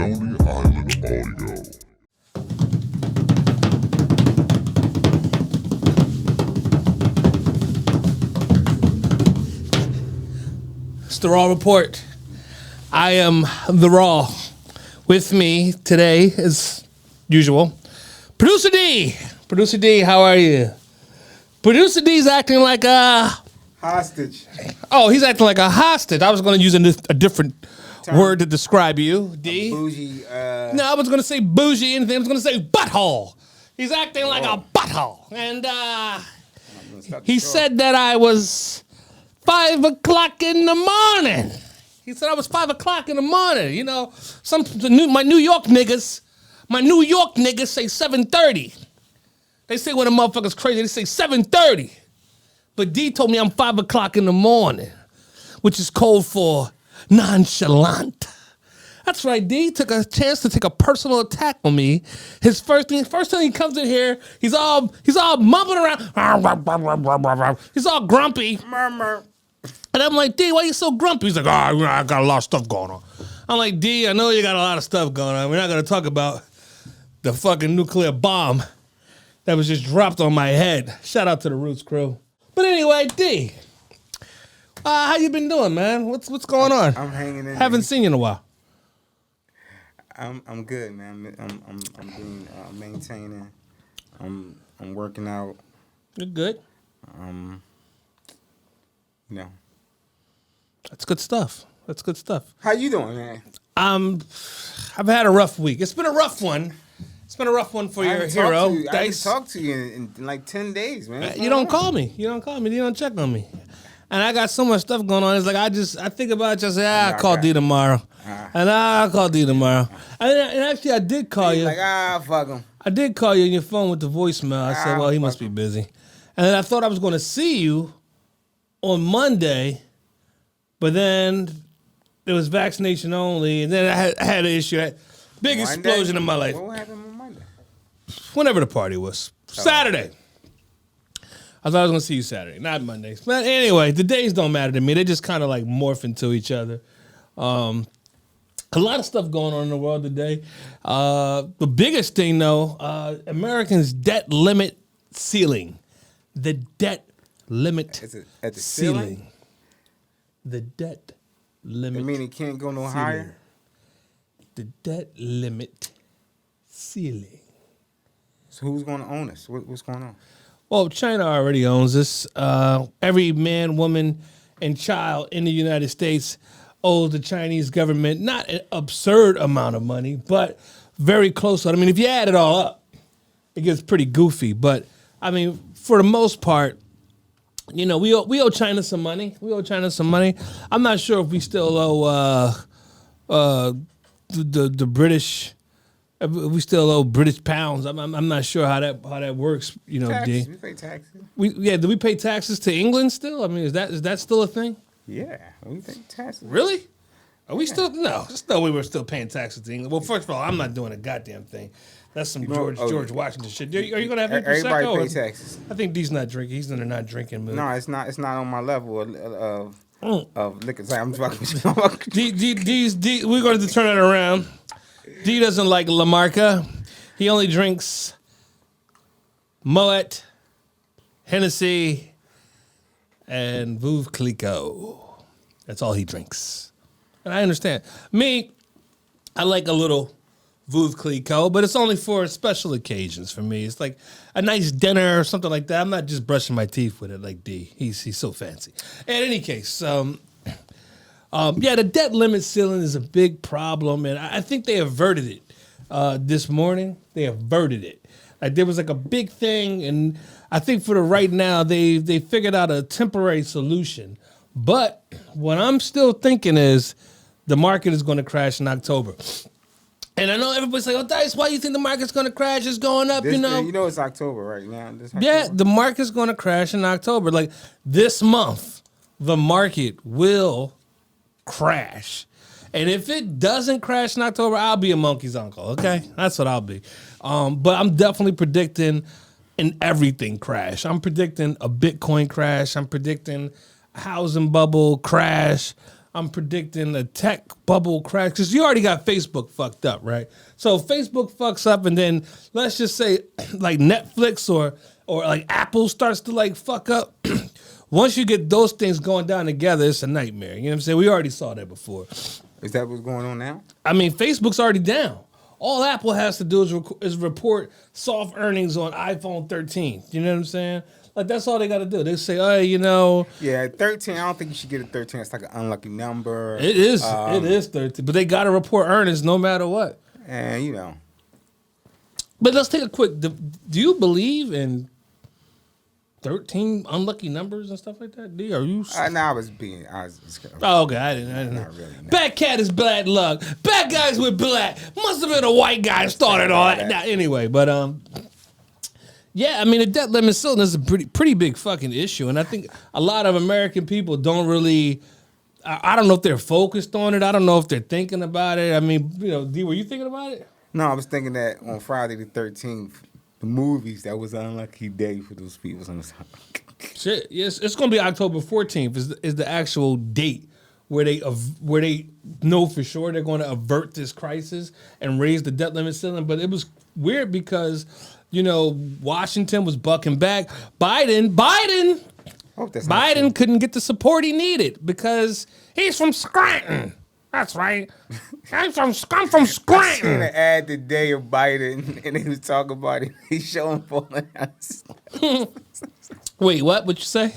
Lonely Island Audio. It's the Raw Report. I am the Raw. With me today, as usual, Producer D. Producer D, how are you? Producer D's acting like a hostage. Oh, he's acting like a hostage. I was going to use a different word to describe you, D. Bougie. No, I was going to say bougie anything. I was going to say butthole. He's acting like a butthole. And he said that I was 5 o'clock in the morning. He said I was 5 o'clock in the morning. You know, my New York niggas say 7:30. They say when a motherfucker's crazy, they say 7:30. But D told me I'm 5 o'clock in the morning, which is code for nonchalant. That's right, D took a chance to take a personal attack on me. His first time he comes in here, he's all mumbling around. He's all grumpy. Murmur. And I'm like, D, why you so grumpy? He's like, I got a lot of stuff going on. I'm like, D, I know you got a lot of stuff going on. We're not going to talk about the fucking nuclear bomb that was just dropped on my head. Shout out to the Roots crew. But anyway, D, how you been doing, man? What's going on? I'm hanging in. Haven't seen you in a while. I'm good, man. I'm being maintaining. I'm working out. You're good. You know. That's good stuff. How you doing, man? I've had a rough week. It's been a rough one. It's been a rough one for your hero, I haven't Dice. talked to you in like 10 days, man. You don't call me. You don't check on me. And I got so much stuff going on. It's like I think about it, just say, I'll call D tomorrow. And I'll call D tomorrow. And actually, I did call you. Like, fuck him. I did call you on your phone with the voicemail. I said, well, he must be busy. And then I thought I was going to see you on Monday, but then it was vaccination only. And then I had an issue. Big explosion in my life. What happened on Monday? Whenever the party was. Saturday. I thought I was going to see you Saturday, not Monday. But anyway, the days don't matter to me. They just kind of like morph into each other. A lot of stuff going on in the world today. The biggest thing, though, Americans' debt limit ceiling. The debt limit at the ceiling? The debt limit. You mean it can't go no ceiling. higher? The debt limit ceiling. So who's going to own us? What's going on? Well, China already owns this. Every man, woman, and child in the United States owes the Chinese government not an absurd amount of money, but very close. I mean, if you add it all up, it gets pretty goofy. But, I mean, for the most part, you know, we owe China some money. I'm not sure if we still owe the British. We still owe British pounds. I'm not sure how that works. You know, taxes. D. We pay taxes. Do we pay taxes to England still? I mean, is that still a thing? Yeah, we pay taxes. Really? Are we still? No, there's no way we're still paying taxes to England. Well, first of all, I'm not doing a goddamn thing. That's some George Washington shit. Are you gonna have your everybody Prosecco? pay taxes? I think D's not drinking. He's in a not drinking mood. No, it's not on my level of liquor. I'm fucking. D, we're going to turn it around. D doesn't like La Marca. He only drinks Moet, Hennessy, and Veuve Clicquot. That's all he drinks. And I understand. Me, I like a little Veuve Clicquot, but it's only for special occasions for me. It's like a nice dinner or something like that. I'm not just brushing my teeth with it like D. He's so fancy. In any case, the debt limit ceiling is a big problem, and I think they averted it this morning. They averted it. Like there was like a big thing, and I think for the right now they figured out a temporary solution. But what I'm still thinking is the market is going to crash in October. And I know everybody's like, "Oh, Dice, why do you think the market's going to crash? It's going up, you know it's October right now. Yeah, the market's going to crash in October. Like this month, the market will crash. And if it doesn't crash in October, I'll be a monkey's uncle, okay? That's what I'll be. But I'm definitely predicting an everything crash. I'm predicting a Bitcoin crash. I'm predicting a housing bubble crash. I'm predicting a tech bubble crash because you already got Facebook fucked up, right? So Facebook fucks up, and then let's just say like Netflix or like Apple starts to like fuck up. Once you get those things going down together, it's a nightmare. You know what I'm saying? We already saw that before. Is that what's going on now? I mean, Facebook's already down. All Apple has to do is report soft earnings on iPhone 13. You know what I'm saying? Like, that's all they got to do. They say, oh, you know. Yeah, 13, I don't think you should get a 13. It's like an unlucky number. It is 13. But they got to report earnings no matter what. And, you know. But let's take a quick. Do you believe in 13 unlucky numbers and stuff like that? D, are you? I was just kidding. Oh, okay. I didn't know. Not really, no. Bad cat is bad luck. Bad guys with black. Must have been a white guy started all that. Nah, anyway, but yeah, I mean, the debt limit ceiling is a pretty big fucking issue, and I think a lot of American people don't really. I don't know if they're focused on it. I don't know if they're thinking about it. I mean, you know, D, were you thinking about it? No, I was thinking that on Friday the 13th, the movies, that was an unlucky day for those people. Shit, yes, it's gonna be October 14th. Is the actual date where they know for sure they're going to avert this crisis and raise the debt limit ceiling. But it was weird because, you know, Washington was bucking back. Biden couldn't get the support he needed because he's from Scranton. That's right. I'm from I seen Scranton. an ad today of Biden, and he was talking about it. He showing falling out. Wait, what? What you say?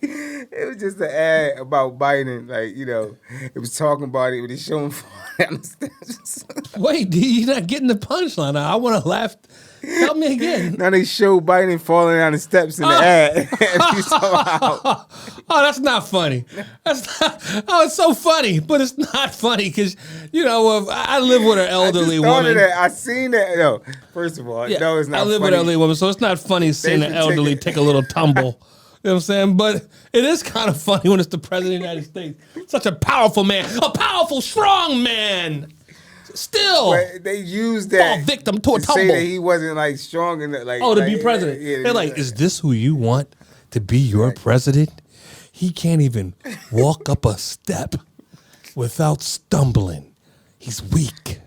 It was just an ad about Biden, like, you know, it was talking about it, but he showing falling down the steps. Wait, D, you're not getting the punchline. I want to laugh. Help me again. Now they show Biden falling down the steps in the ad. Oh, that's not funny. It's so funny, but it's not funny because, you know, I live with an elderly woman. I seen that. No, first of all, no, it's not funny. I live with an elderly woman, so it's not funny seeing an elderly take a little tumble. You know what I'm saying? But it is kind of funny when it's the president of the United States. Such a powerful man. A powerful, strong man. Still. But they used that. Fall victim to a tumble. Say that he wasn't, like, strong enough. Like, to be president. Yeah, they're like, is this who you want to be your president? He can't even walk up a step without stumbling. He's weak.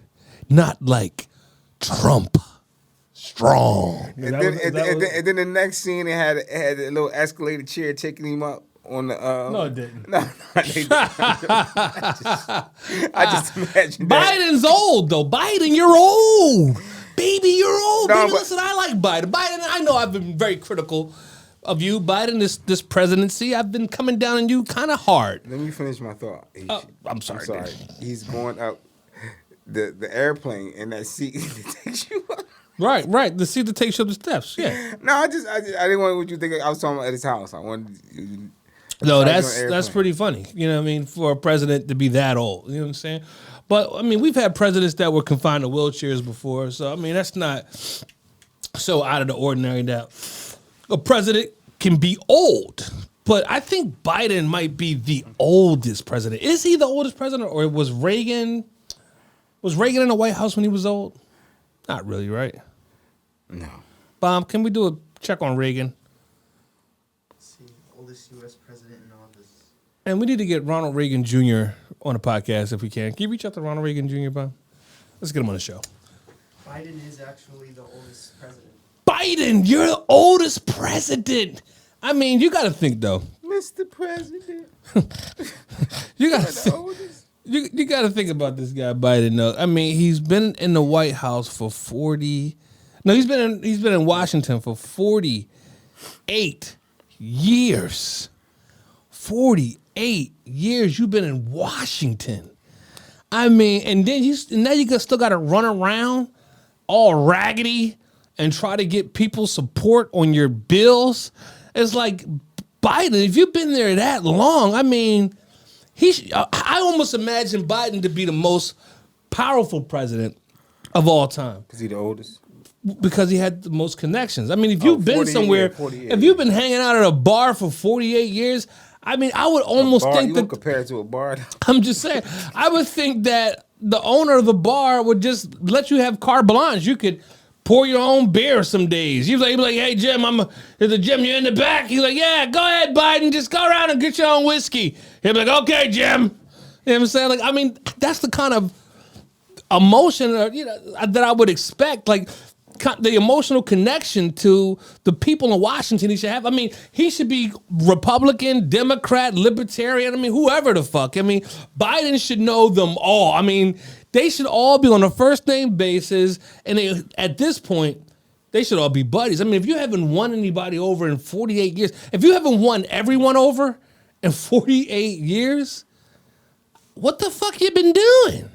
Not like Trump. Strong. And then the next scene, it had a little escalator chair taking him up on the. No, it didn't. No, they didn't. I just imagine Biden's old though. Biden, you're old. Baby, you're old. No, Baby, listen, I like Biden. Biden, I know I've been very critical of you, Biden. This presidency, I've been coming down on you kind of hard. Let me finish my thought. I'm sorry. He's going up the airplane in that seat that takes you up. Right. The seat that takes you up the steps. Yeah. No, I didn't want what you think. I was talking about at his house. I wanted. No, that's pretty funny. You know what I mean? For a president to be that old. You know what I'm saying? But, I mean, we've had presidents that were confined to wheelchairs before. So, I mean, that's not so out of the ordinary that a president can be old. But I think Biden might be the oldest president. Is he the oldest president? Or was Reagan in the White House when he was old? Not really, right? No. Bomb, can we do a check on Reagan? Let's see, oldest U.S. president in office. And we need to get Ronald Reagan Jr. on the podcast if we can. Can you reach out to Ronald Reagan Jr., Bomb? Let's get him on the show. Biden is actually the oldest president. Biden, you're the oldest president. I mean, you got to think, though. Mr. President. You got to You got to think about this guy Biden. Though. I mean, he's been in the White House for 40. No, he's been in Washington for 48 years. 48 years you've been in Washington. I mean, and then now you still got to run around all raggedy and try to get people's support on your bills. It's like Biden. If you've been there that long, I mean. I almost imagine Biden to be the most powerful president of all time. Is he the oldest? Because he had the most connections. I mean, if you've been somewhere, if you've been hanging out at a bar for 48 years, I mean, I would almost think that. Compare it to a bar. I'm just saying, I would think that the owner of the bar would just let you have carte blanche. You could pour your own beer some days. He'd be like, hey, Jim, is the Jim, you're in the back? He's like, yeah, go ahead, Biden. Just go around and get your own whiskey. He'd be like, okay, Jim. You know what I'm saying? Like, I mean, that's the kind of emotion, that I would expect. Like, the emotional connection to the people in Washington he should have. I mean, he should be Republican, Democrat, Libertarian. I mean, whoever the fuck. I mean, Biden should know them all. I mean, they should all be on a first name basis. And at this point, they should all be buddies. I mean, if you haven't won anybody over in 48 years, if you haven't won everyone over in 48 years, what the fuck you been doing?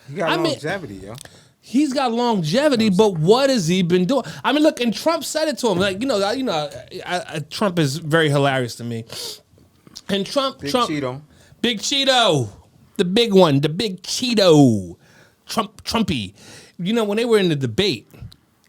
You got longevity, yo. He's got longevity, but what has he been doing? I mean, look, and Trump said it to him. Like, Trump is very hilarious to me. And Trump, Big Cheeto, the big one, the big Cheeto, Trumpy. When they were in the debate,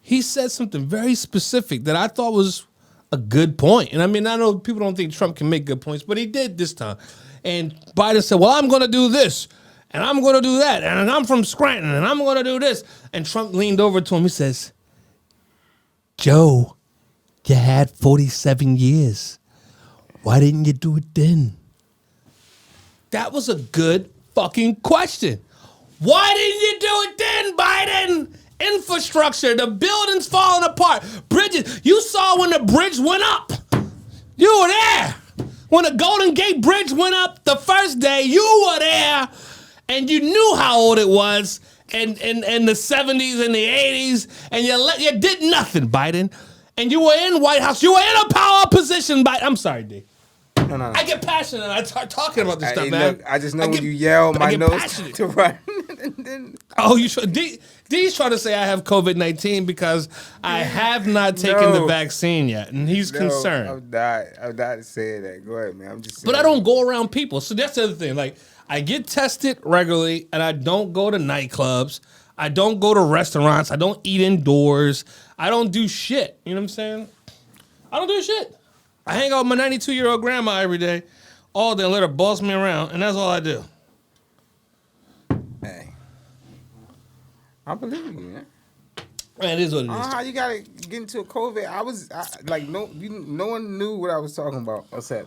he said something very specific that I thought was a good point. And I mean, I know people don't think Trump can make good points, but he did this time. And Biden said, well, I'm going to do this. And I'm going to do that. And I'm from Scranton. And I'm going to do this. And Trump leaned over to him. He says, Joe, you had 47 years. Why didn't you do it then? That was a good fucking question. Why didn't you do it then, Biden? Infrastructure, the building's falling apart. Bridges, you saw when the bridge went up. You were there. When the Golden Gate Bridge went up the first day, you were there. And you knew how old it was, and the 70s and the 80s, and you did nothing, Biden. And you were in White House. You were in a power position, Biden. I'm sorry, D. No. I get passionate and I start talking about this stuff, man. Look, I just know when you yell, my nose to run. Oh, you should. D's trying to say I have COVID-19 because I have not taken the vaccine yet, and he's concerned. I'm not saying that. Go ahead, man. I'm just saying. But I don't go around people, so that's the other thing. Like, I get tested regularly, and I don't go to nightclubs. I don't go to restaurants. I don't eat indoors. I don't do shit. You know what I'm saying? I don't do shit. I hang out with my 92-year-old grandma every day, all day, and let her boss me around, and that's all I do. Hey. I believe you, man. Man, it is what it is. How you gotta get into a COVID? No one knew what I was talking about. What's that?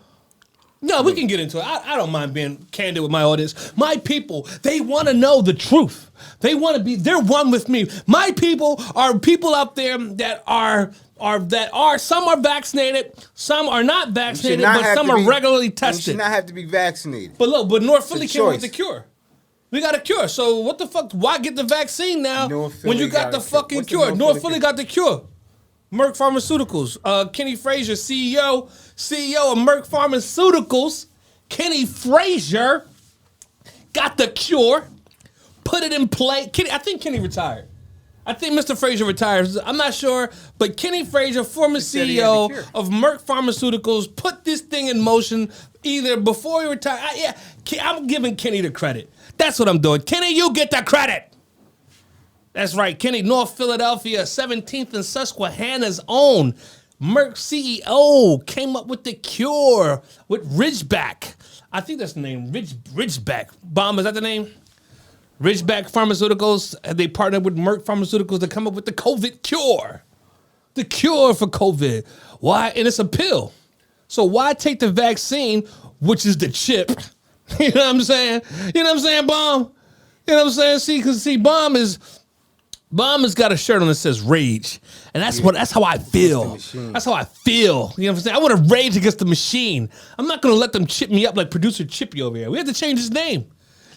No, we can get into it. I don't mind being candid with my audience. My people, they want to know the truth. They're one with me. My people are people out there that are some are vaccinated, some are not vaccinated, but some are regularly tested. You should not have to be vaccinated. But look, North Philly came with the cure. We got a cure. So what the fuck? Why get the vaccine now when you got the fucking cure? North Philly got the cure. Merck Pharmaceuticals. Kenny Frazier, CEO of Merck Pharmaceuticals. Kenny Frazier got the cure, put it in play. I think Kenny retired. I think Mr. Frazier retired. I'm not sure, but Kenny Frazier, former CEO of Merck Pharmaceuticals, put this thing in motion either before he retired. I'm giving Kenny the credit. That's what I'm doing. Kenny, you get the credit. That's right, Kenny, North Philadelphia, 17th and Susquehanna's own Merck CEO came up with the cure with Ridgeback. I think that's the name, Ridgeback. Bomb, is that the name? Ridgeback Pharmaceuticals, they partnered with Merck Pharmaceuticals to come up with the COVID cure. The cure for COVID. Why? And it's a pill. So why take the vaccine, which is the chip? You know what I'm saying? You know what I'm saying, Bomb? You know what I'm saying? Bomb has got a shirt on that says rage. And that's how I feel. That's how I feel. You know what I'm saying? I want to rage against the machine. I'm not going to let them chip me up like producer Chippy over here. We have to change his name.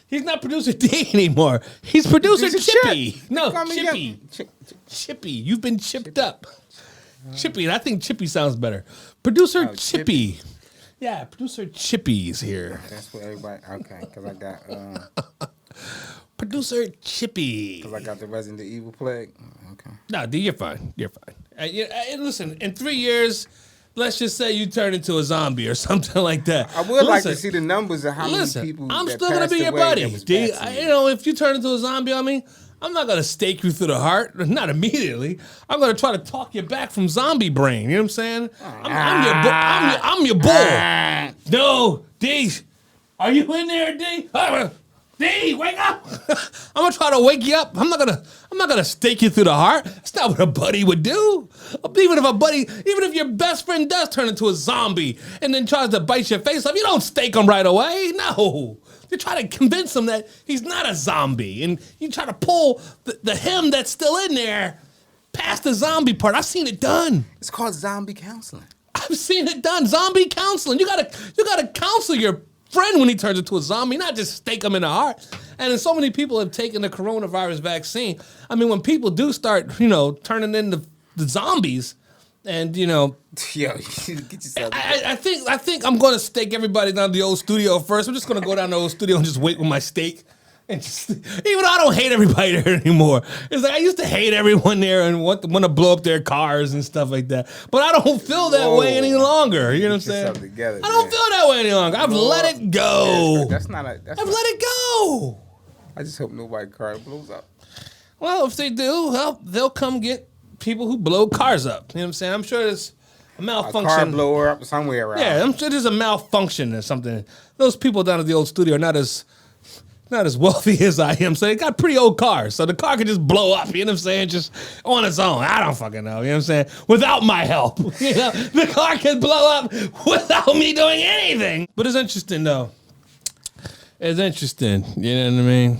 He's not producer D anymore. He's producer Chippy. Chip. No, Chippy. Chippy. You've been chipped up. Chippy. And I think Chippy sounds better. Producer Chippy. Yeah, producer Chippy's here. That's what everybody. Okay, because I got. Producer Chippy. Because I got the Resident Evil plague. Okay. No, D, you're fine. You're fine. Listen, in 3 years, let's just say you turn into a zombie or something like that. I would like to see the numbers of how many people. I'm still gonna be your buddy, D. If you turn into a zombie on me, I'm not gonna stake you through the heart. Not immediately. I'm gonna try to talk you back from zombie brain. You know what I'm saying? I'm your bull. No, D. Are you in there, D? D, wake up! I'm gonna try to wake you up. I'm not gonna stake you through the heart. That's not what a buddy would do. Even if your best friend does turn into a zombie and then tries to bite your face off, you don't stake him right away. No, They try to convince him that he's not a zombie. And you try to pull the him that's still in there past the zombie part. I've seen it done. It's called zombie counseling. I've seen it done. Zombie counseling. You gotta counsel your friend when he turns into a zombie, not just stake him in the heart. And then so many people have taken the coronavirus vaccine. I mean, when people do start, turning into the zombies, and Yo, you should get yourself. I think I'm gonna stake everybody down to the old studio first. I'm just gonna go down to the old studio and just wait with my steak. And just, even though I don't hate everybody there anymore, it's like I used to hate everyone there and want to blow up their cars and stuff like that. But I don't feel that way any longer. You know what I'm saying? Together, I don't feel that way any longer. I've let it go. That's I've let it go. I just hope nobody's car blows up. Well, if they do, well, they'll come get people who blow cars up. You know what I'm saying? I'm sure there's a malfunction. A car blower up somewhere around. Yeah, I'm sure there's a malfunction or something. Those people down at the old studio are not as wealthy as I am, so they got pretty old cars. So the car could just blow up, you know what I'm saying, just on its own. I don't fucking know, you know what I'm saying? Without my help. The car could blow up without me doing anything. But it's interesting, though. It's interesting, you know what I mean?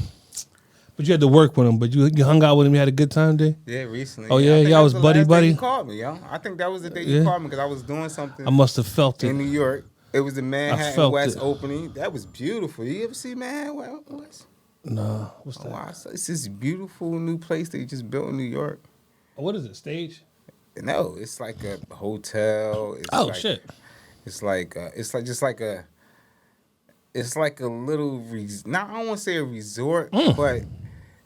But you had to work with him, but you hung out with him, you had a good time, D? Yeah, recently. Oh, yeah? Y'all was buddy-buddy? You called me, yo. I think that was the day you called me because I was doing something I must have felt it. in New York. It was the Manhattan West it. opening. That was beautiful. You ever see Manhattan West? No, what's that? Wow, it's this beautiful new place they just built in New York. What is it, stage? No, it's like a hotel. It's Shit. It's like a little. Now I don't want to say a resort, but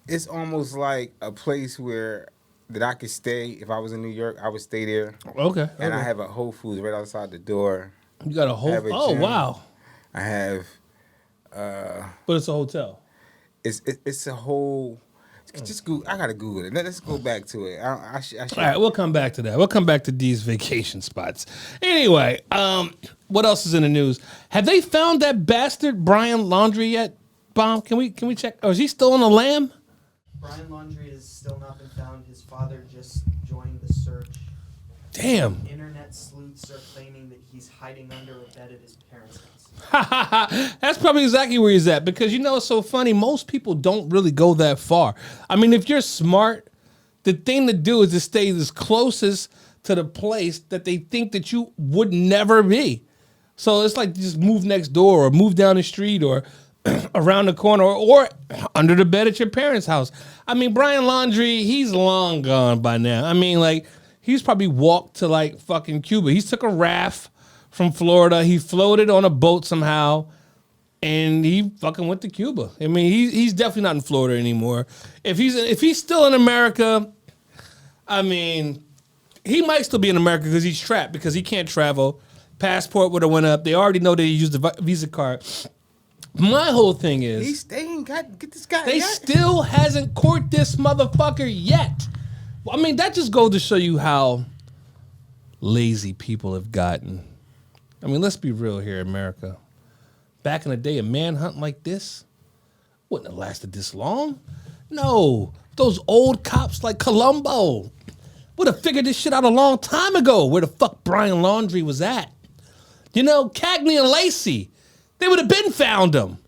it's almost like a place that I could stay. If I was in New York, I would stay there. Okay. And I have a Whole Foods right outside the door. You got a whole. Oh, gym. wow. I have. But it's a hotel. It's a whole. Just Google. I gotta Google it. Let's go back to it. I should. All right, we'll come back to that. We'll come back to these vacation spots. Anyway, what else is in the news? Have they found that bastard Brian Launderie yet? Bomb? Can we check? Oh, is he still on the lam? Brian Launderie has still not been found. His father just joined the search. Damn. Internet sleuths are claiming that he's hiding under a bed at his parents' house. That's probably exactly where he's at, because it's so funny. Most people don't really go that far. I mean, if you're smart, the thing to do is to stay as closest to the place that they think that you would never be. So it's like just move next door or move down the street or around the corner or under the bed at your parents' house. I mean, Brian Launderie, he's long gone by now. I mean, like, he's probably walked to like fucking Cuba. He took a raft from Florida. He floated on a boat somehow, and he fucking went to Cuba. I mean, he's definitely not in Florida anymore. If he's still in America, I mean, he might still be in America because he's trapped because he can't travel. Passport would have went up. They already know that he used the Visa card. My whole thing is he's staying. Get this guy. They still hasn't caught this motherfucker yet. I mean, that just goes to show you how lazy people have gotten. I mean, let's be real here, America. Back in the day, a manhunt like this wouldn't have lasted this long. No, those old cops like Columbo would have figured this shit out a long time ago, where the fuck Brian Launderie was at. Cagney and Lacey, they would have been found him.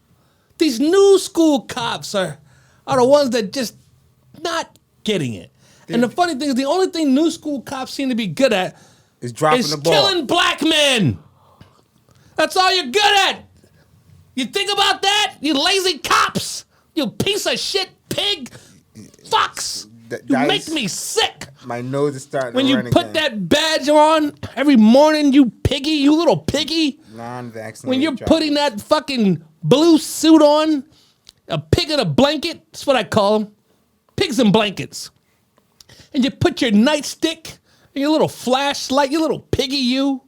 These new school cops are the ones that just not getting it. And the funny thing is, the only thing new school cops seem to be good at is dropping the ball. Killing black men. That's all you're good at. You think about that, you lazy cops, you piece of shit pig fucks. You make me sick. My nose is starting when to run you put again. that badge on every morning, you piggy, you little piggy. Non-vaccinated. When you're putting that fucking blue suit on, a pig in a blanket, that's what I call them. Pigs in blankets. And you put your nightstick and your little flashlight, you little piggy you.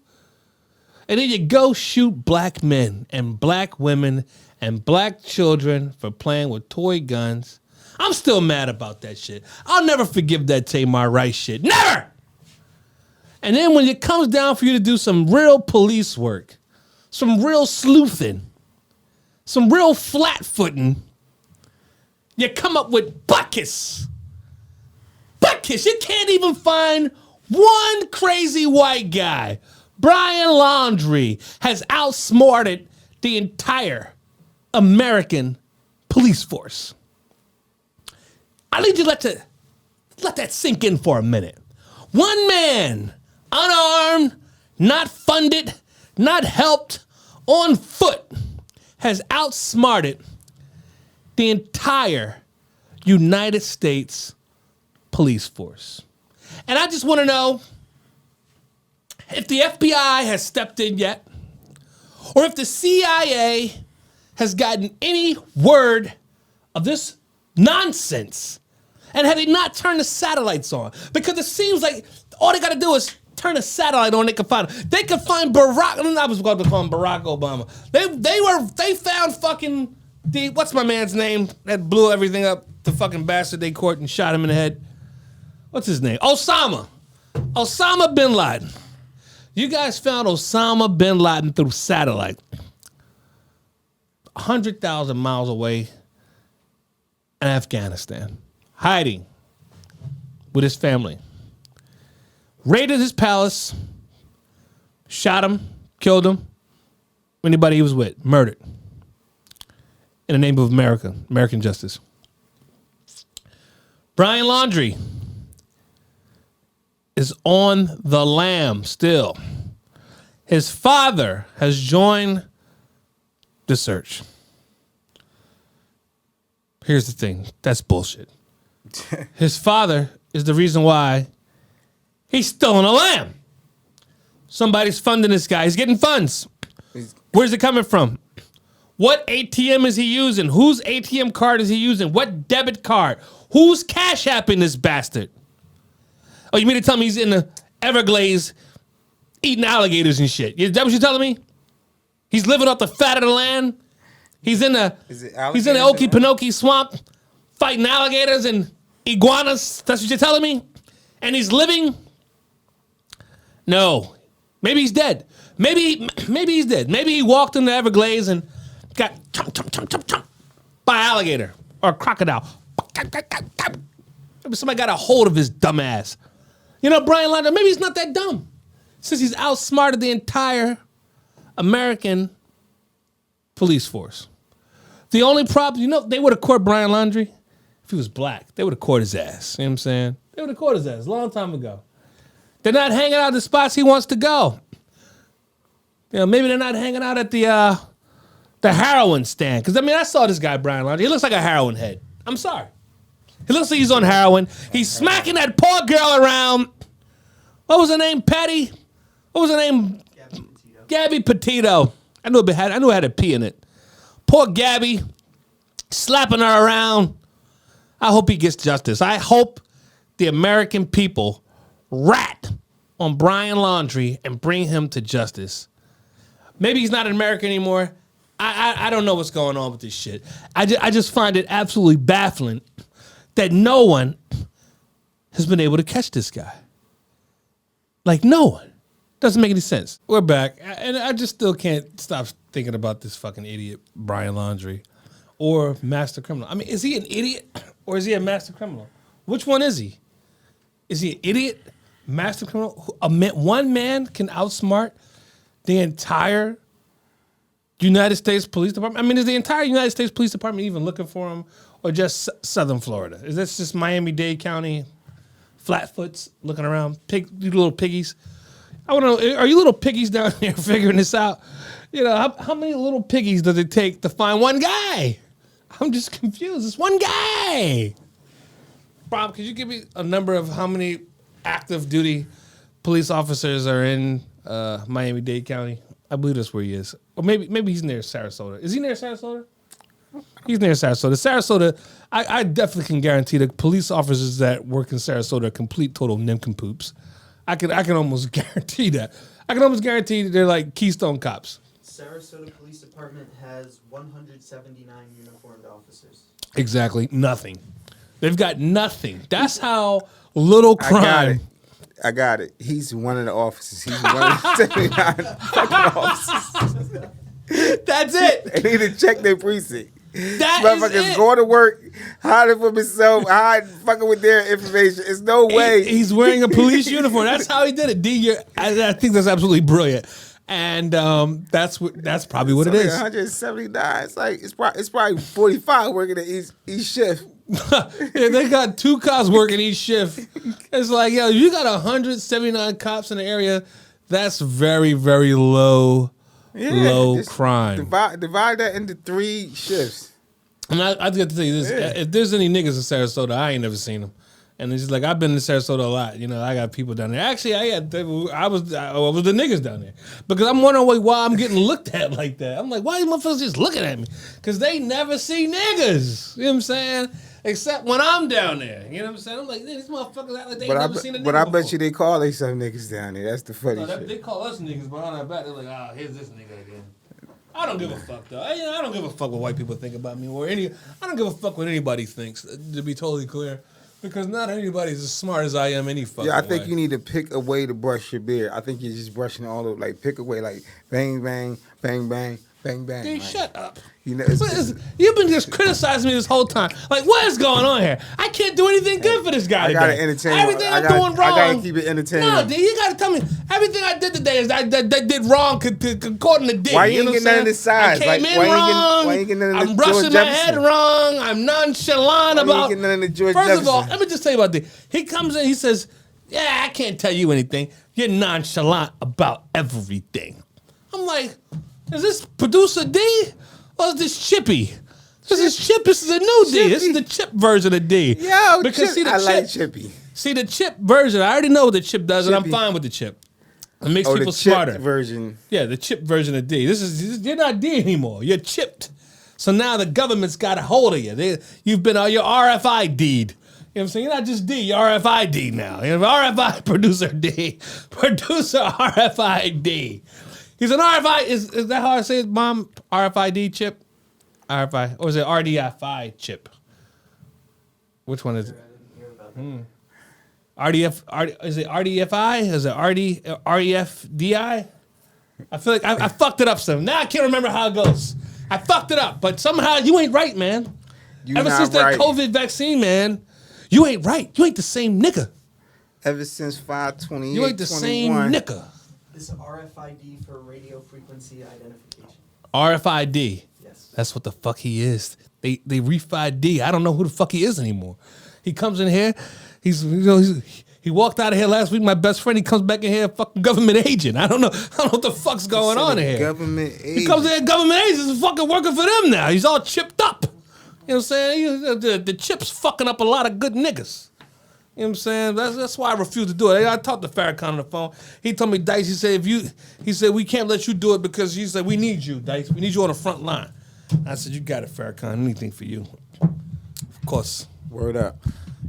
And then you go shoot black men and black women and black children for playing with toy guns. I'm still mad about that shit. I'll never forgive that Tamar Rice shit. Never! And then when it comes down for you to do some real police work, some real sleuthing, some real flat-footing, you come up with buckets. Buckets. You can't even find one crazy white guy. Brian Launderie has outsmarted the entire American police force. I need you to let that sink in for a minute. One man, unarmed, not funded, not helped, on foot, has outsmarted the entire United States police force. And I just want to know if the FBI has stepped in yet, or if the CIA has gotten any word of this nonsense, and have they not turned the satellites on? Because it seems like all they got to do is turn a satellite on. They can find Barack. I was going to call him Barack Obama. They found fucking what's my man's name that blew everything up? The fucking bastard they caught and shot him in the head. What's his name? Osama bin Laden. You guys found Osama bin Laden through satellite, 100,000 miles away in Afghanistan, hiding with his family. Raided his palace, shot him, killed him, anybody he was with, murdered. In the name of American justice. Brian Launderie is on the lam still. His father has joined the search. Here's the thing. That's bullshit. His father is the reason why he's still on the lam. Somebody's funding this guy. He's getting funds. Where's it coming from? What ATM is he using? Whose ATM card is he using? What debit card? Who's cash apping this bastard? Oh, you mean to tell me he's in the Everglades eating alligators and shit? Is that what you're telling me? He's living off the fat of the land? He's in the Okefenokee swamp fighting alligators and iguanas? That's what you're telling me? And he's living? No. Maybe he's dead. Maybe he's dead. Maybe he walked in the Everglades and got chomp by alligator or crocodile. Maybe somebody got a hold of his dumb ass. You know, Brian Launderie, maybe he's not that dumb. Since he's outsmarted the entire American police force. The only problem, you know, they would have caught Brian Launderie if he was black. They would have caught his ass. You know what I'm saying? They would have caught his ass a long time ago. They're not hanging out at the spots he wants to go. You know, maybe they're not hanging out at the heroin stand. Because, I mean, I saw this guy, Brian Launderie. He looks like a heroin head. I'm sorry. He looks like he's on heroin. He's smacking that poor girl around. What was her name? Patty? What was her name? Gabby Petito. I knew it had a P in it. Poor Gabby. Slapping her around. I hope he gets justice. I hope the American people rat on Brian Launderie and bring him to justice. Maybe he's not in America anymore. I don't know what's going on with this shit. I just find it absolutely baffling that no one has been able to catch this guy. Like, no one. Doesn't make any sense. We're back. And I just still can't stop thinking about this fucking idiot, Brian Launderie, or master criminal. I mean, is he an idiot or is he a master criminal? Which one is he? Is he an idiot, master criminal? One man can outsmart the entire United States Police Department? I mean, is the entire United States Police Department even looking for him, or just Southern Florida? Is this just Miami-Dade County flatfoots looking around, you little piggies? I want to know, are you little piggies down here figuring this out? You know, how many little piggies does it take to find one guy? I'm just confused. It's one guy. Bob, could you give me a number of how many active duty police officers are in Miami-Dade County? I believe that's where he is. Or maybe he's near Sarasota. Is he near Sarasota? He's near Sarasota. Sarasota, I definitely can guarantee the police officers that work in Sarasota are complete total nincompoops. I can almost guarantee that. I can almost guarantee that they're like Keystone Cops. Sarasota Police Department has 179 uniformed officers. Exactly. Nothing. They've got nothing. That's how little crime. I got it. He's one of the officers. He's one of the 79 fucking officers. That's it. They need to check their precinct. That motherfuckers is going to work, hiding from himself, fucking with their information. It's no way. He's wearing a police uniform. That's how he did it. D, I think that's absolutely brilliant. And that's probably what it is. 179. It's probably 45 working at each shift. Yeah, they got 2 cops working each shift. It's like, yo, you got 179 cops in the area. That's very, very low crime. Divide that into 3 shifts. And I got to tell you this: if there's any niggas in Sarasota, I ain't never seen them. And it's just like, I've been in Sarasota a lot. You know, I got people down there. Actually, I was the niggas down there. Because I'm wondering why I'm getting looked at like that. I'm like, why are you motherfuckers just looking at me? Because they never see niggas. You know what I'm saying? Except when I'm down there. You know what I'm saying? I'm like, these motherfuckers act like they ain't never seen a nigga But I bet before. you they call themselves niggas down there. That's the funny shit. They call us niggas behind our back. They're like, oh, here's this nigga again. I don't give a fuck, though. I don't give a fuck what white people think about me. I don't give a fuck what anybody thinks, to be totally clear. Because not anybody's as smart as I am any fucking Yeah, I think way. you need to pick a way to brush your beard. I think you're just brushing all over. Like, pick a way, like, bang, bang, bang, bang, bang, bang. Dude, like, shut up. You know, You've been just criticizing me this whole time. Like, what is going on here? I can't do anything good for this guy I today. gotta entertain. Everything I'm doing wrong. I gotta keep it entertaining. No, D, you gotta tell me everything I did today is I did wrong according to D. Why you ain't know getting what none I'm of the saying? sides? I came Like, in why wrong. you ain't getting none of the I'm brushing George my Jefferson? head wrong. I'm nonchalant Why you about. ain't getting none of the George First of all, Jefferson? let me just tell you about D. He comes in, he says, "Yeah, I can't tell you anything. You're nonchalant about everything." I'm like, is this producer D or is this Chippy? This is Chip. This is a new D. This is the Chip version of D. Yo, because Chip, I like Chippy. See the Chip version. I already know what the Chip does, and I'm Chippy. fine with the Chip. It makes Oh, people the Chip smarter. version. Yeah, the Chip version of D. You're not D anymore. You're chipped. So now the government's got a hold of you. You've been your RFID'd. You know what I'm saying? You're not just D. You're RFID now. You're RFI producer D. Producer RFID. He's an RFI. Is that how I say it, Mom? RFID chip? RFI. Or is it RDFI chip? Which one is it? Is it RDFI? Is it REFDI? I feel like I fucked it up some. Now I can't remember how it goes. I fucked it up, but somehow you ain't right, man. Ever since that COVID vaccine, man, you ain't right. You ain't the same nigga. Ever since 5/28/21. You ain't the same nigga. This is RFID for radio frequency identification. RFID. Yes. That's what the fuck he is. They refied D. I don't know who the fuck he is anymore. He comes in here. He walked out of here last week. My best friend. He comes back in here, fucking government agent. I don't know what the fuck's going on in here. Government agent. He comes in, government agent is fucking working for them now. He's all chipped up. You know what I'm saying? The chip's fucking up a lot of good niggas. You know what I'm saying? That's why I refuse to do it. I talked to Farrakhan on the phone. He told me, Dice, he said, we can't let you do it because he said, we need you, Dice. We need you on the front line. I said, you got it, Farrakhan. Anything for you. Of course. Word up.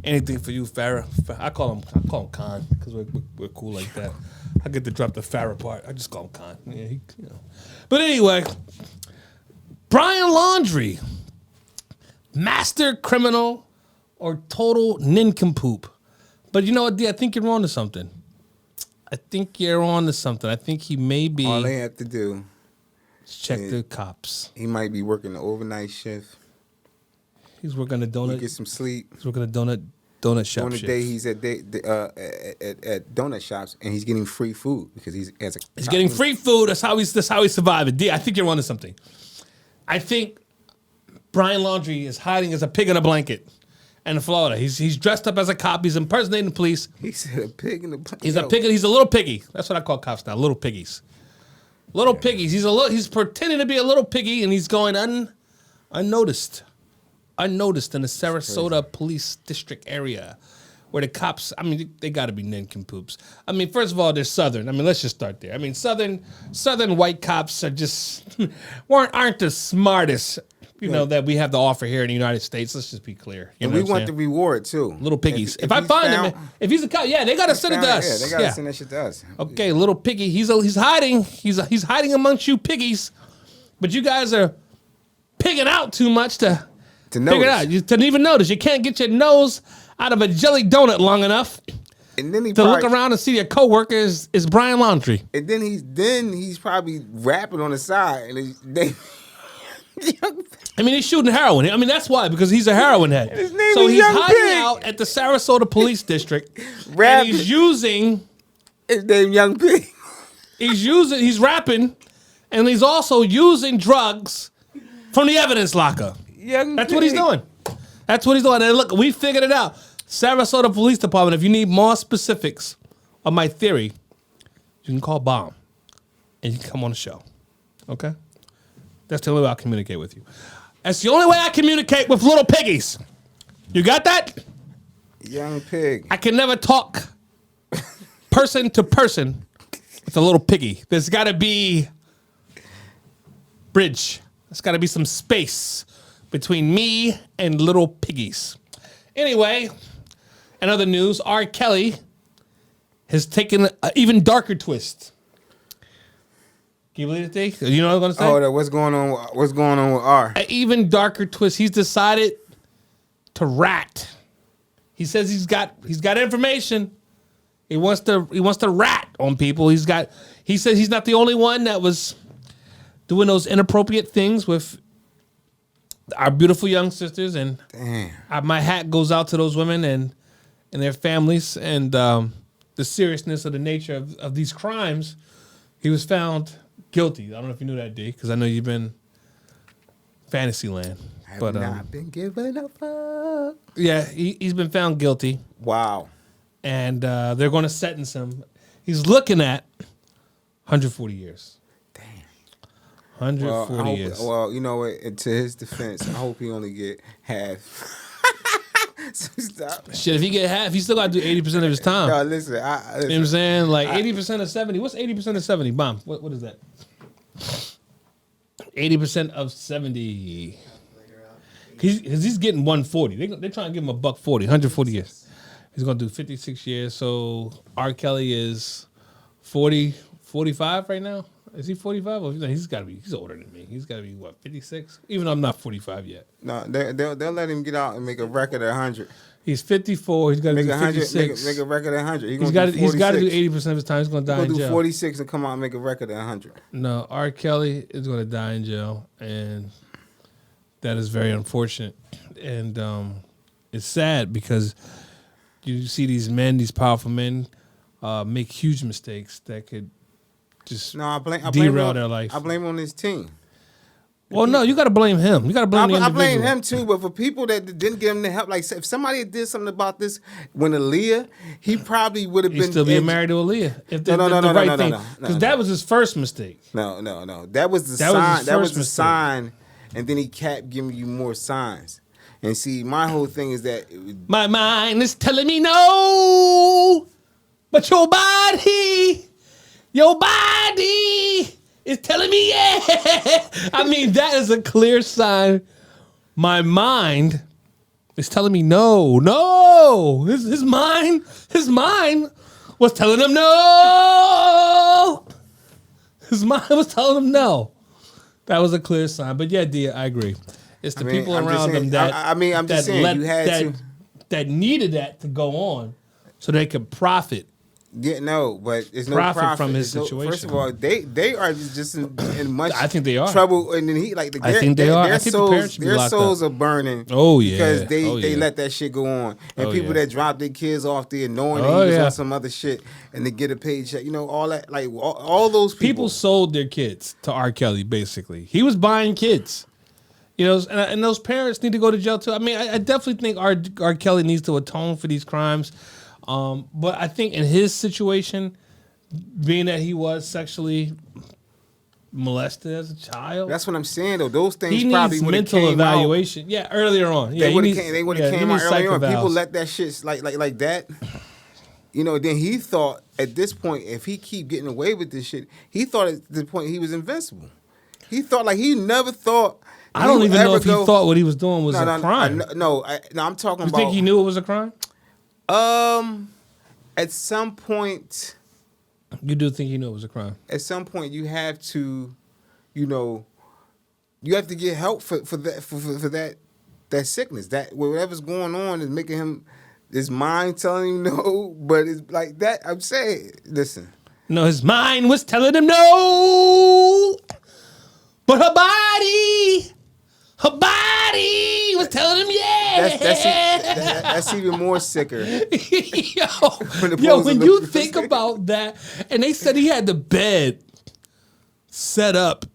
Anything for you, Farrah. I call him Khan because we're cool like that. I get to drop the Farrah part. I just call him Khan. Yeah, But anyway, Brian Launderie, master criminal or total nincompoop. But you know what, D? I think you're on to something. I think he may be. All they have to do. Check the cops. He might be working the overnight shift. He's working a donut. Get some sleep. He's working a donut shop. On the shift. day he's at donut shops and he's getting free food because he's getting free food. That's how he's surviving. D, I think you're onto something. I think Brian Launderie is hiding as a pig in a blanket in Florida. He's dressed up as a cop. He's impersonating the police. He said a pig in the blanket. He's a pig. He's a little piggy. That's what I call cops now. Little piggies. Little piggies. He's pretending to be a little piggy and he's going unnoticed in the Sarasota Police District area, where the cops, I mean, they got to be nincompoops. I mean, first of all, they're Southern. I mean, let's just start there. I mean, Southern white cops are just aren't the smartest, that we have to offer here in the United States. Let's just be clear. And we want the reward too. Little piggies. If I find him, if he's a cop, they got to send it to us. Yeah, they got to send that shit to us. Okay, little piggy. He's hiding. He's hiding amongst you piggies, but you guys are pigging out too much to figure it out. To even notice. You can't get your nose out of a jelly donut long enough and then look around and see your coworker is Brian Launderie. And then he's probably rapping on the side. And I mean, he's shooting heroin. I mean, that's why, because he's a heroin head. His name So is he's Young hiding Pig. out at the Sarasota Police District, and Rapping. he's using His name Young Pig. He's rapping, and he's also using drugs from the evidence locker. That's what he's doing. That's what he's doing. And look, we figured it out. Sarasota Police Department, if you need more specifics of my theory, you can call Bomb, and you can come on the show. Okay? That's the only way I'll communicate with you. That's the only way I communicate with little piggies. You got that? Young pig. I can never talk person to person with a little piggy. There's got to be bridge. There's got to be some space between me and little piggies. Anyway, in other news, R.Kelly has taken an even darker twist. Can you believe it, D? You know what I'm going to say? Oh, what's going on? What's going on with R? An even darker twist. He's decided to rat. He says he's got information. He wants to rat on people. He says he's not the only one that was doing those inappropriate things with our beautiful young sisters. And my hat goes out to those women and their families and the seriousness of the nature of these crimes. He was found guilty. I don't know if you knew that, D, because I know you've been Fantasyland. I have not been given a fuck. Yeah, he's been found guilty. Wow. And they're going to sentence him. He's looking at 140 years. Damn. 140 years. Well, you know what? To his defense, I hope he only get half. So stop. Shit, if he get half, he still got to do 80% of his time. No, listen. You know what I'm saying? Like 80% of 70. What's 80% of 70? Bomb. What is that? 80% of 70. He's getting 140. They're trying to give him $140, 140 years. He's going to do 56 years. So R. Kelly is 45 right now? Is he 45? Or he's older than me. He's got to be, what, 56? Even though I'm not 45 yet. No, they'll let him get out and make a record at 100. He's 54. He's got to do 56. Make a record at 100. He's got to do 80% of his time. He's going to die in jail. He's going to do 46 and come out and make a record at 100. No, R. Kelly is going to die in jail. And that is very unfortunate. And it's sad because you see these men, these powerful men, make huge mistakes that could just derail their life. I blame on his team. Well, no, you got to blame him. You got to blame the individual. I blame him too, but for people that didn't give him the help, like if somebody did something about this when Aaliyah, he probably would have been still being married to Aaliyah. No, because that was his first mistake. No. That was the sign. That was the sign, and then he kept giving you more signs. And see, my whole thing is that my mind is telling me no, but your body is telling me yeah. I mean, that is a clear sign. My mind is telling me no. His mind was telling him no. His mind was telling him no. That was a clear sign. But yeah, D, I agree. It's the people around them that that needed that to go on so they could profit. Yeah, no, but it's no profit from his situation. First of all, they are just in much I think they are. trouble, and then I think they are. I think their souls are burning. Oh yeah, because they let that shit go on, and people that drop their kids off there knowing that he was on some other shit, and they get a paycheck. You know, all that, like all those people sold their kids to R. Kelly. Basically, he was buying kids. You know, and those parents need to go to jail too. I mean, I definitely think R. Kelly needs to atone for these crimes. But I think in his situation, being that he was sexually molested as a child, that's what I'm saying. Though those things he probably needs mental evaluation. Yeah, earlier on, yeah, they would have came out earlier on. People let that shit like that. You know, then he thought at this point, if he keep getting away with this shit, he thought at this point he was invincible. He thought like he never thought. I don't even know if he thought what he was doing was a crime. I'm talking about. You think he knew it was a crime? At some point, you do think he knew it was a crime. At some point, you have to, you have to get help for that sickness. That whatever's going on is making his mind telling him no. But it's like that. I'm saying, listen. No, his mind was telling him no, but her body was telling him yeah. That's even more sicker. When you think about that, and they said he had the bed set up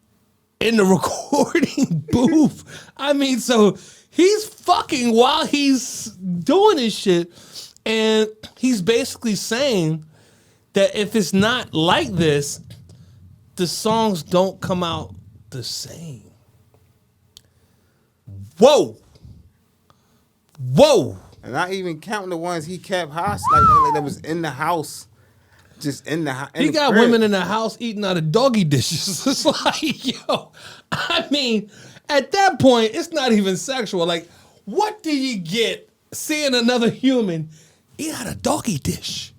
in the recording booth. I mean, so he's fucking while he's doing his shit, and he's basically saying that if it's not like this, the songs don't come out the same. Whoa. And not even counting the ones he kept hostage, like that was in the house. Just in the house. He got women in the house eating out of doggy dishes. It's like, yo, I mean, at that point, it's not even sexual. Like, what do you get seeing another human eat out of a doggy dish?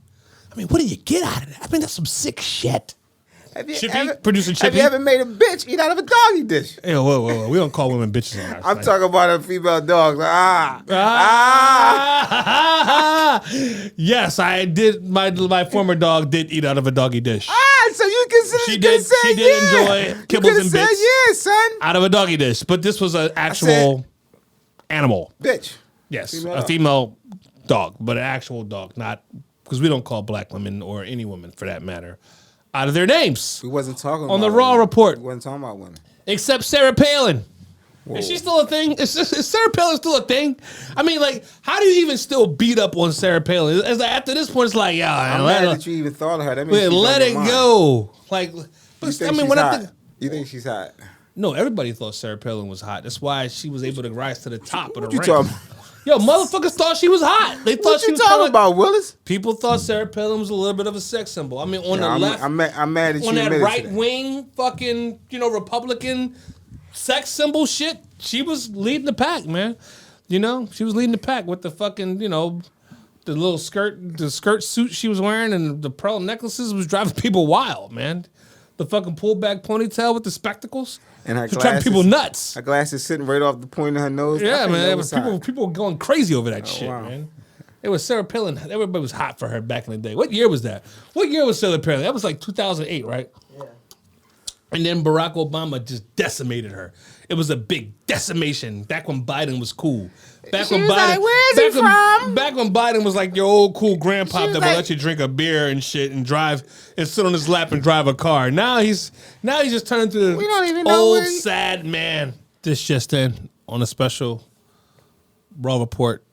I mean, what do you get out of that? I mean, that's some sick shit. Producer Chippy. Have you ever made a bitch eat out of a doggy dish? Hey, whoa. We don't call women bitches on our I'm site. talking about a female dog. Like, Yes, I did. My former dog did eat out of a doggy dish. So you consider She did enjoy kibbles and bits. Yeah, son. Out of a doggy dish, but this was an actual animal. Bitch. Yes, Female a dog. female dog, but an actual dog, not because we don't call black women or any woman for that matter out of their names. We wasn't talking on about the Raw women. Report. We wasn't talking about women. Except Sarah Palin. Whoa. Is she still a thing? Is Sarah Palin still a thing? I mean, like, how do you even still beat up on Sarah Palin? It's like, after this point, it's like, yeah, I'm mad that you even thought of her. That means she's let on it your mind. go. Like, You but think I mean, she's when hot? I think, You think she's hot? no, everybody thought Sarah Palin was hot. That's why she was able to rise to the top of the What you rank. talking? Yo, motherfuckers thought she was hot. They thought What she you was talking kinda- about, Willis? People thought Sarah Palin was a little bit of a sex symbol. I mean, on the I'm, left, I'm mad that you on that admitted right to that. wing, fucking, Republican sex symbol shit, she was leading the pack, man. She was leading the pack with the fucking, the little skirt suit she was wearing and the pearl necklaces was driving people wild, man. The fucking pulled back ponytail with the spectacles. And her was driving glasses, people nuts. Her glasses sitting right off the point of her nose. Yeah, I think man. that was hot. People were going crazy over that shit, wow. man. It was Sarah Palin. Everybody was hot for her back in the day. What year was that? What year was Sarah Palin? That was like 2008, right? Yeah. And then Barack Obama just decimated her. It was a big decimation back when Biden was cool. Back She was like, "Where's he from?" Back when Biden was like your old cool grandpa She that was would like- let you drink a beer and shit and drive and sit on his lap and drive a car. Now he's just turned into We don't even an know old where he- sad man. This just in on a special Raw Report.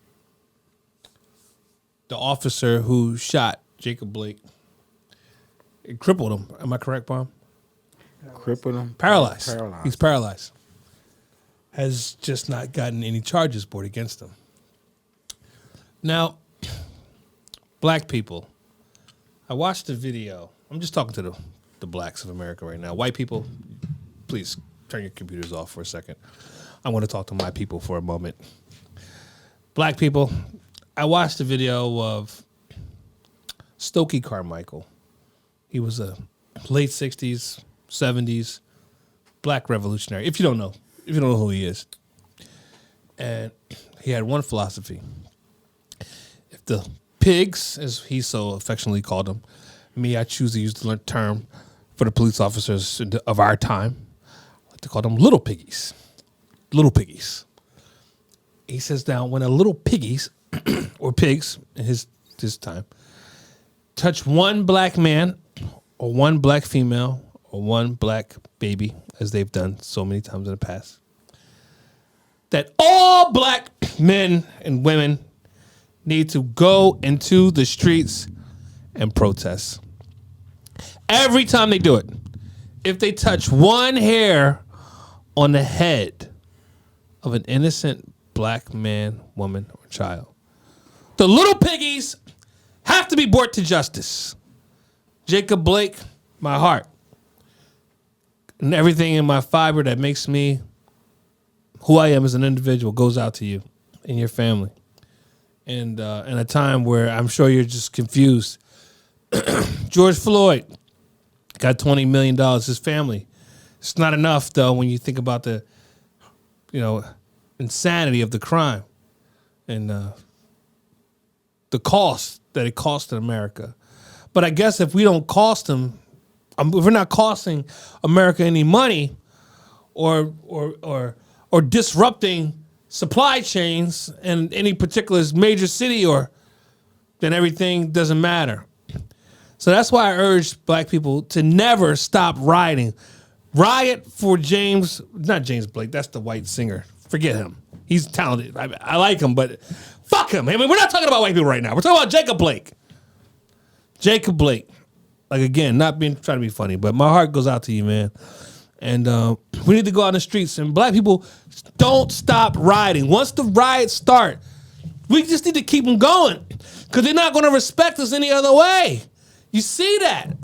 The officer who shot Jacob Blake, it crippled him. Am I correct, Bob? Crippled him. Paralyzed. He's paralyzed. Has just not gotten any charges brought against him. Now, black people, I watched the video. I'm just talking to the blacks of America right now. White people, please turn your computers off for a second. I want to talk to my people for a moment. Black people, I watched the video of Stokely Carmichael. He was a late 60s, 70s black revolutionary. If you don't know who he is. And he had one philosophy. If the pigs, as he so affectionately called them, I choose to use the term for the police officers of our time. I like to call them little piggies. Little piggies. He says now, when a little piggies, or pigs in his time, touch one black man or one black female or one black baby, as they've done so many times in the past, that all black men and women need to go into the streets and protest. Every time they do it, if they touch one hair on the head of an innocent black man, woman, or child, the little piggies have to be brought to justice. Jacob Blake, my heart, and everything in my fiber that makes me who I am as an individual goes out to you and your family. And in a time where I'm sure you're just confused. George Floyd got $20 million, his family. It's not enough, though, when you think about the, insanity of the crime and the cost that it cost in America. But I guess if we don't cost them, if we're not costing America any money or disrupting supply chains in any particular major city, or then everything doesn't matter. So that's why I urge black people to never stop rioting. Riot for not James Blake, that's the white singer. Forget him. He's talented. I like him, but fuck him. I mean, we're not talking about white people right now. We're talking about Jacob Blake. Jacob Blake. Like, again, not trying to be funny, but my heart goes out to you, man. And we need to go out in the streets. And black people, don't stop rioting. Once the riots start, we just need to keep them going, because they're not going to respect us any other way. You see that?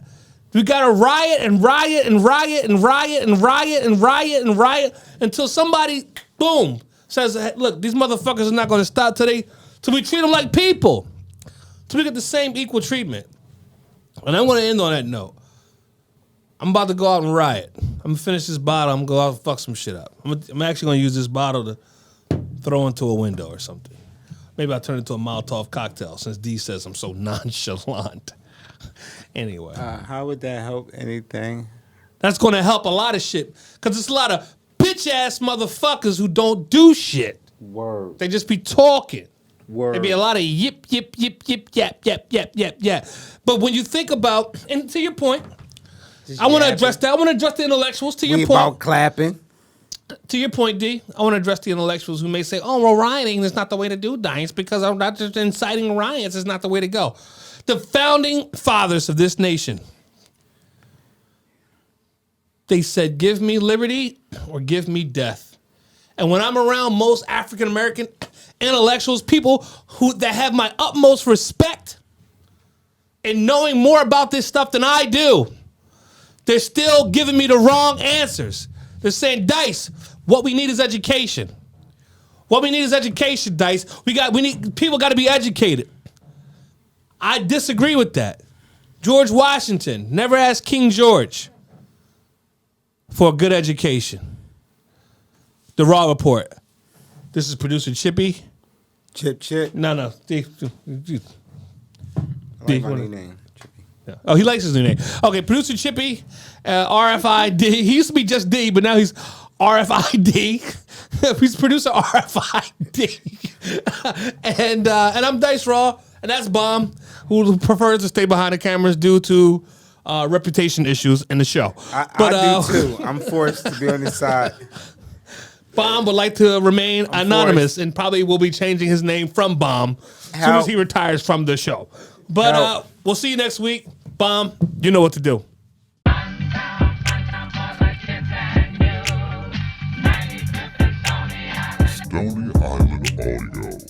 We got to riot and riot and riot and riot and riot and riot and riot until somebody, boom, says, hey, look, these motherfuckers are not going to stop till we treat them like people. Till we get the same equal treatment. And I'm going to end on that note. I'm about to go out and riot. I'm going to finish this bottle. I'm going to go out and fuck some shit up. I'm actually going to use this bottle to throw into a window or something. Maybe I'll turn it into a Molotov cocktail since D says I'm so nonchalant. Anyway. How would that help anything? That's going to help a lot of shit. Because there's a lot of bitch-ass motherfuckers who don't do shit. Word. They just be talking. Word. There be a lot of yip, yip, yip, yip, yap, yap, yap, yap, yap. But when you think about, and to your point, I want to address that. I want to address the intellectuals. To your point. About clapping. To your point, D, I want to address the intellectuals who may say, oh, well, rioting is not the way to do things because I'm not just inciting riots is not the way to go. The founding fathers of this nation, they said, give me liberty or give me death. And when I'm around most African-American intellectuals, people that have my utmost respect and knowing more about this stuff than I do, they're still giving me the wrong answers. They're saying, Dice, what we need is education. What we need is education, Dice. People got to be educated. I disagree with that. George Washington never asked King George for a good education. The Raw Report. This is producer Chippy. Chip. No. I like my new name. Chippy. Yeah. Oh, he likes his new name. Okay, producer Chippy, RFID. He used to be just D, but now he's RFID. He's producer RFID. and I'm Dice Raw, and that's Bomb, who prefers to stay behind the cameras due to reputation issues in the show. I do too. I'm forced to be on this side. Bomb would like to remain anonymous and probably will be changing his name from Bomb as soon as he retires from the show. But we'll see you next week. Bomb, you know what to do.